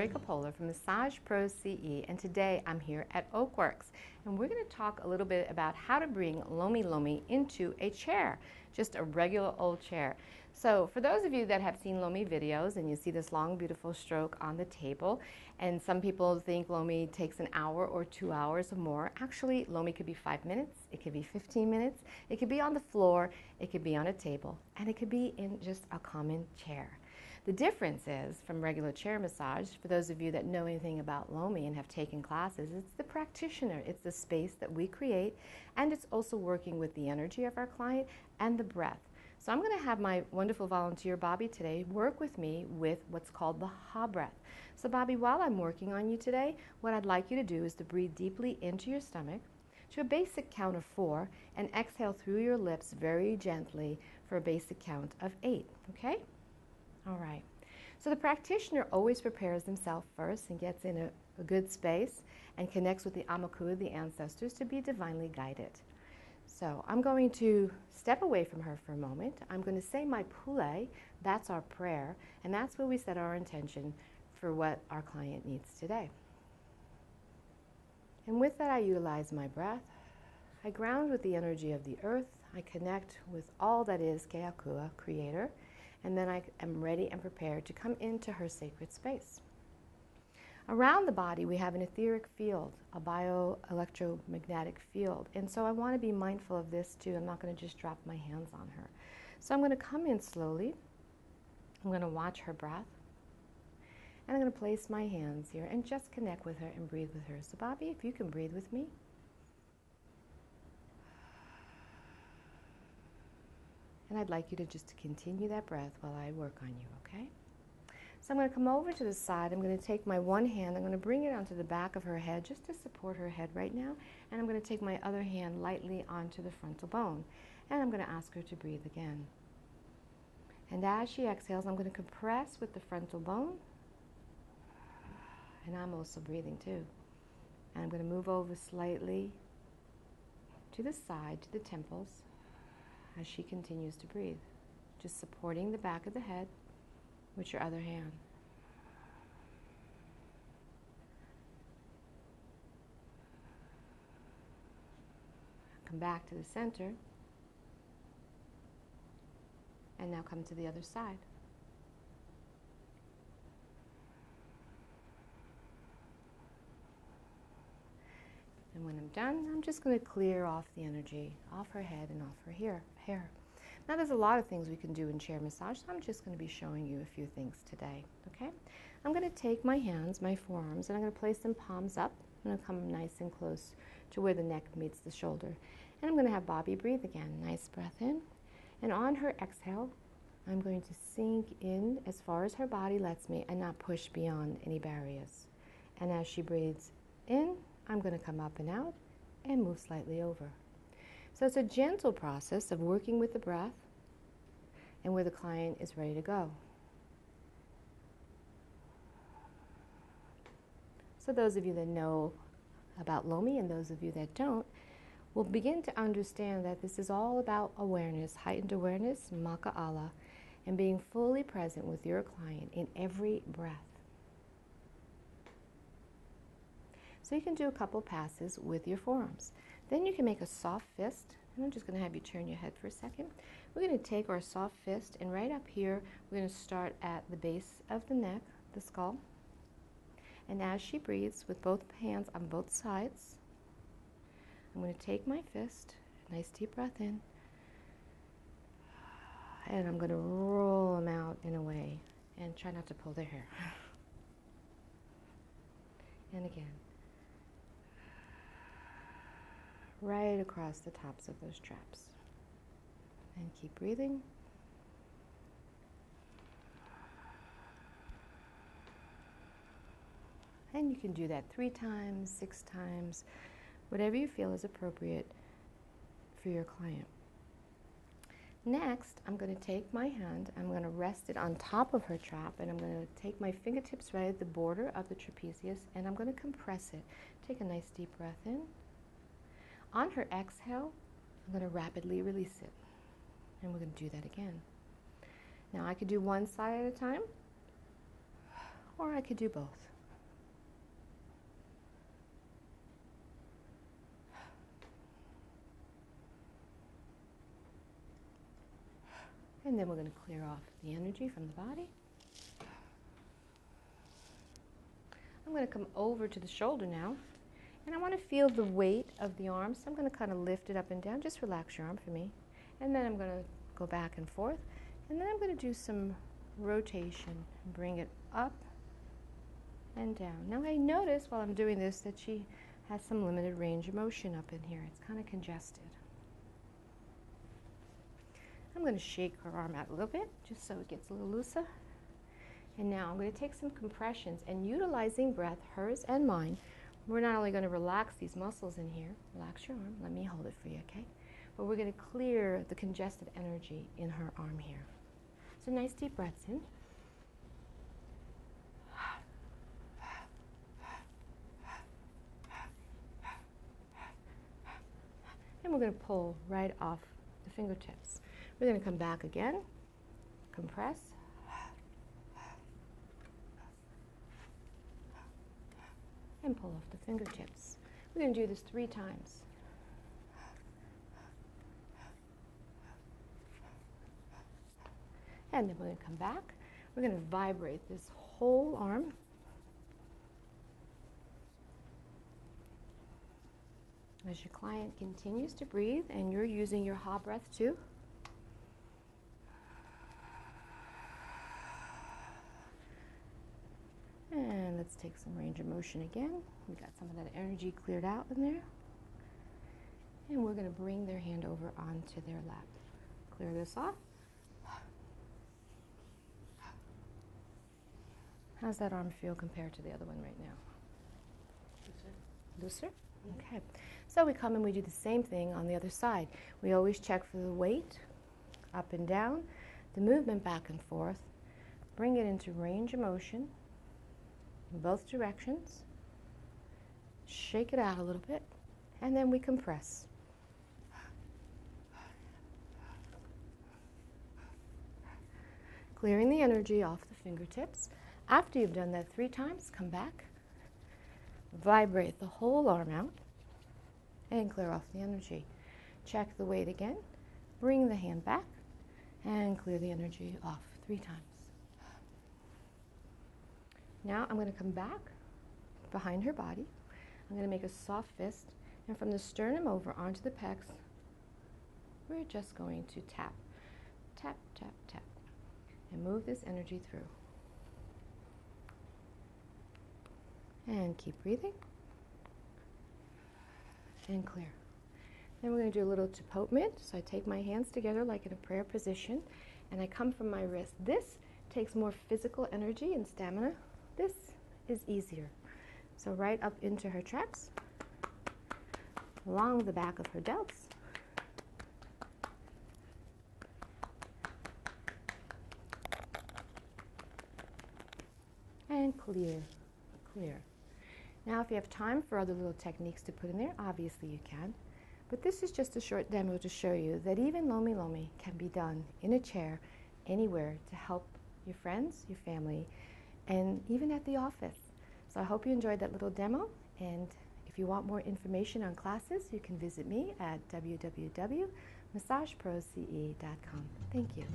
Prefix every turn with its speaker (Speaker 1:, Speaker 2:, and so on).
Speaker 1: Gloria Coppola from Massage Pro C.E. and today I'm here at Oakworks and we're going to talk a little bit about how to bring Lomi into a chair, just a regular old chair. So for those of you that have seen Lomi videos and you see this long beautiful stroke on the table, and some people think Lomi takes an hour or 2 hours or more, actually Lomi could be 5 minutes, it could be 15 minutes, it could be on the floor, it could be on a table, and it could be in just a common chair. The difference is, from regular chair massage, for those of you that know anything about Lomi and have taken classes, it's the practitioner. It's the space that we create, and it's also working with the energy of our client and the breath. So I'm going to have my wonderful volunteer, Bobby, today work with me with what's called the Ha breath. So Bobby, while I'm working on you today, what I'd like you to do is to breathe deeply into your stomach to a basic count of 4 and exhale through your lips very gently for a basic count of 8, okay? All right, so the practitioner always prepares themselves first and gets in a good space and connects with the Amaku, the ancestors, to be divinely guided. So I'm going to step away from her for a moment. I'm going to say my pule, that's our prayer, and that's where we set our intention for what our client needs today. And with that, I utilize my breath. I ground with the energy of the earth. I connect with all that is Keakua, creator. And then I am ready and prepared to come into her sacred space. Around the body, we have an etheric field, a bioelectromagnetic field. And so I want to be mindful of this too. I'm not going to just drop my hands on her. So I'm going to come in slowly. I'm going to watch her breath. And I'm going to place my hands here and just connect with her and breathe with her. So Bobby, if you can breathe with me. And I'd like you to just continue that breath while I work on you, okay? So I'm going to come over to the side. I'm going to take my one hand. I'm going to bring it onto the back of her head just to support her head right now. And I'm going to take my other hand lightly onto the frontal bone. And I'm going to ask her to breathe again. And as she exhales, I'm going to compress with the frontal bone. And I'm also breathing too. And I'm going to move over slightly to the side, to the temples, as she continues to breathe, just supporting the back of the head with your other hand. Come back to the center, and now come to the other side. And when I'm done, I'm just going to clear off the energy off her head and off her hair. Now there's a lot of things we can do in chair massage, so I'm just going to be showing you a few things today, okay? I'm going to take my hands, my forearms, and I'm going to place them palms up. I'm going to come nice and close to where the neck meets the shoulder. And I'm going to have Bobby breathe again. Nice breath in. And on her exhale, I'm going to sink in as far as her body lets me and not push beyond any barriers. And as she breathes in, I'm going to come up and out and move slightly over. So it's a gentle process of working with the breath and where the client is ready to go. So those of you that know about Lomi and those of you that don't will begin to understand that this is all about awareness, heightened awareness, maka'ala, and being fully present with your client in every breath. So you can do a couple passes with your forearms. Then you can make a soft fist, and I'm just going to have you turn your head for a second. We're going to take our soft fist, and right up here, we're going to start at the base of the neck, the skull. And as she breathes with both hands on both sides, I'm going to take my fist, nice deep breath in, and I'm going to roll them out in a way, and try not to pull their hair. And again. Right across the tops of those traps. And keep breathing. And you can do that 3 times, 6 times, whatever you feel is appropriate for your client. Next, I'm going to take my hand, I'm going to rest it on top of her trap, and I'm going to take my fingertips right at the border of the trapezius, and I'm going to compress it. Take a nice deep breath in. On her exhale, I'm going to rapidly release it. And we're going to do that again. Now I could do one side at a time, or I could do both. And then we're going to clear off the energy from the body. I'm going to come over to the shoulder now, and I want to feel the weight of the arm, so I'm going to kind of lift it up and down. Just relax your arm for me. And then I'm going to go back and forth, and then I'm going to do some rotation and bring it up and down. Now I notice while I'm doing this that she has some limited range of motion up in here. It's kind of congested. I'm going to shake her arm out a little bit just so it gets a little looser. And now I'm going to take some compressions and utilizing breath, hers and mine. We're not only going to relax these muscles in here, relax your arm, let me hold it for you, okay? But we're going to clear the congested energy in her arm here. So nice deep breaths in. And we're going to pull right off the fingertips. We're going to come back again, compress. And pull off the fingertips. We're going to do this 3 times. And then we're going to come back. We're going to vibrate this whole arm. As your client continues to breathe and you're using your ha breath too. And let's take some range of motion again. We got some of that energy cleared out in there. And we're going to bring their hand over onto their lap. Clear this off. How's that arm feel compared to the other one right now? Looser. Looser? Okay. So we come and we do the same thing on the other side. We always check for the weight, up and down, the movement back and forth. Bring it into range of motion in both directions. Shake it out a little bit, and then we compress. Clearing the energy off the fingertips. After you've done that 3 times, come back, vibrate the whole arm out, and clear off the energy. Check the weight again, bring the hand back, and clear the energy off 3 times. Now I'm going to come back behind her body. I'm going to make a soft fist, and from the sternum over onto the pecs, we're just going to tap, tap, tap, tap, and move this energy through. And keep breathing. And clear. Then we're going to do a little tapotement. So I take my hands together like in a prayer position, and I come from my wrist. This takes more physical energy and stamina. This is easier. So right up into her traps, along the back of her delts. And clear, clear. Now if you have time for other little techniques to put in there, obviously you can. But this is just a short demo to show you that even Lomi Lomi can be done in a chair, anywhere, to help your friends, your family, and even at the office. So I hope you enjoyed that little demo, and if you want more information on classes, you can visit me at www.massagepro.ce.com. Thank you.